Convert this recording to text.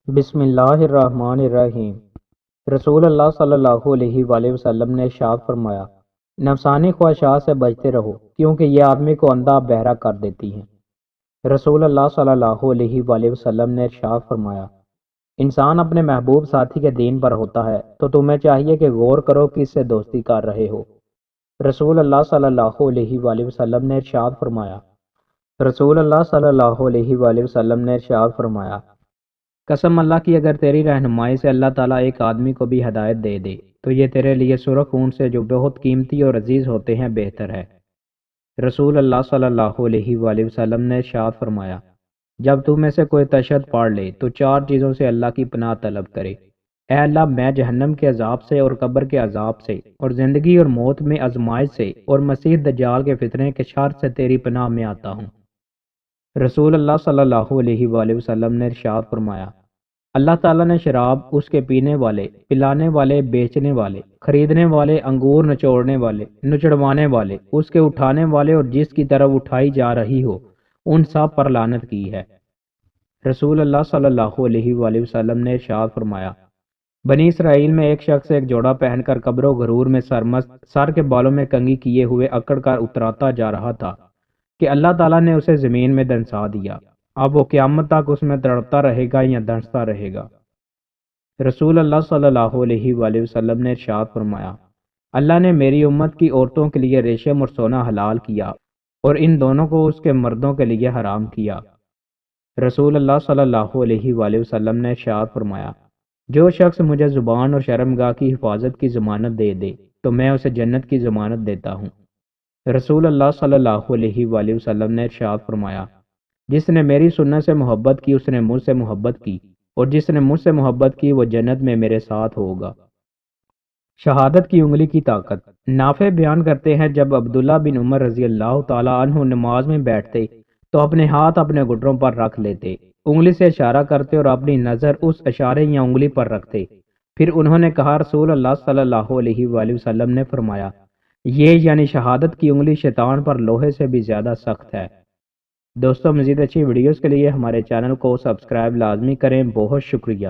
بسم اللہ الرحمن الرحیم۔ رسول اللہ صلی اللہ علیہ وآلہ وسلم نے ارشاد فرمایا، نفسانی خواہشات سے بچتے رہو کیونکہ یہ آدمی کو اندھا بہرا کر دیتی ہیں۔ رسول اللہ صلی اللہ علیہ وآلہ وسلم نے ارشاد فرمایا، انسان اپنے محبوب ساتھی کے دین پر ہوتا ہے تو تمہیں چاہیے کہ غور کرو کہ اس سے دوستی کر رہے ہو۔ رسول اللہ صلی اللہ علیہ وآلہ وسلم نے ارشاد فرمایا رسول اللہ صلی اللہ علیہ وآلہ وسلم نے ارشاد فرمایا، قسم اللہ کی اگر تیری رہنمائی سے اللہ تعالیٰ ایک آدمی کو بھی ہدایت دے دے تو یہ تیرے لیے سرخ اونٹ سے جو بہت قیمتی اور عزیز ہوتے ہیں بہتر ہے۔ رسول اللہ صلی اللہ علیہ وآلہ وسلم نے ارشاد فرمایا، جب تو میں سے کوئی تشہد پڑھ لے تو 4 چیزوں سے اللہ کی پناہ طلب کرے۔ اے اللہ، میں جہنم کے عذاب سے اور قبر کے عذاب سے اور زندگی اور موت میں آزمائش سے اور مسیح دجال کے فتنے کے شر سے تیری پناہ میں آتا ہوں۔ رسول اللہ صلی اللہ علیہ وآلہ وسلم نے ارشاد فرمایا، اللہ تعالیٰ نے شراب، اس کے پینے والے، پلانے والے، بیچنے والے، خریدنے والے، انگور نچوڑنے والے، نچڑوانے والے، اس کے اٹھانے والے اور جس کی طرف اٹھائی جا رہی ہو، ان سب پر لعنت کی ہے۔ رسول اللہ صلی اللہ علیہ وآلہ وسلم نے ارشاد فرمایا، بنی اسرائیل میں ایک شخص ایک جوڑا پہن کر قبر و غرور میں سرمست، سر کے بالوں میں کنگھی کیے ہوئے اکڑ کر اتراتا جا رہا تھا کہ اللہ تعالیٰ نے اسے زمین میں دنسا دیا۔ اب وہ قیامت تک اس میں تڑپتا رہے گا یا دنستا رہے گا۔ رسول اللہ صلی اللہ علیہ وآلہ وسلم نے ارشاد فرمایا، اللہ نے میری امت کی عورتوں کے لیے ریشم اور سونا حلال کیا اور ان دونوں کو اس کے مردوں کے لیے حرام کیا۔ رسول اللہ صلی اللہ علیہ وآلہ وسلم نے ارشاد فرمایا، جو شخص مجھے زبان اور شرمگاہ کی حفاظت کی ضمانت دے دے تو میں اسے جنت کی ضمانت دیتا ہوں۔ رسول اللہ صلی اللہ علیہ وآلہ وسلم نے ارشاد فرمایا، جس نے میری سنت سے محبت کی اس نے مجھ سے محبت کی اور جس نے مجھ سے محبت کی وہ جنت میں میرے ساتھ ہوگا۔ شہادت کی انگلی کی طاقت۔ نافع بیان کرتے ہیں، جب عبداللہ بن عمر رضی اللہ تعالیٰ عنہ نماز میں بیٹھتے تو اپنے ہاتھ اپنے گھٹنوں پر رکھ لیتے، انگلی سے اشارہ کرتے اور اپنی نظر اس اشارے یا انگلی پر رکھتے۔ پھر انہوں نے کہا، رسول اللہ صلی اللہ علیہ وآلہ وسلم نے فرمایا، یہ یعنی شہادت کی انگلی شیطان پر لوہے سے بھی زیادہ سخت ہے۔ دوستوں، مزید اچھی ویڈیوز کے لیے ہمارے چینل کو سبسکرائب لازمی کریں۔ بہت شکریہ۔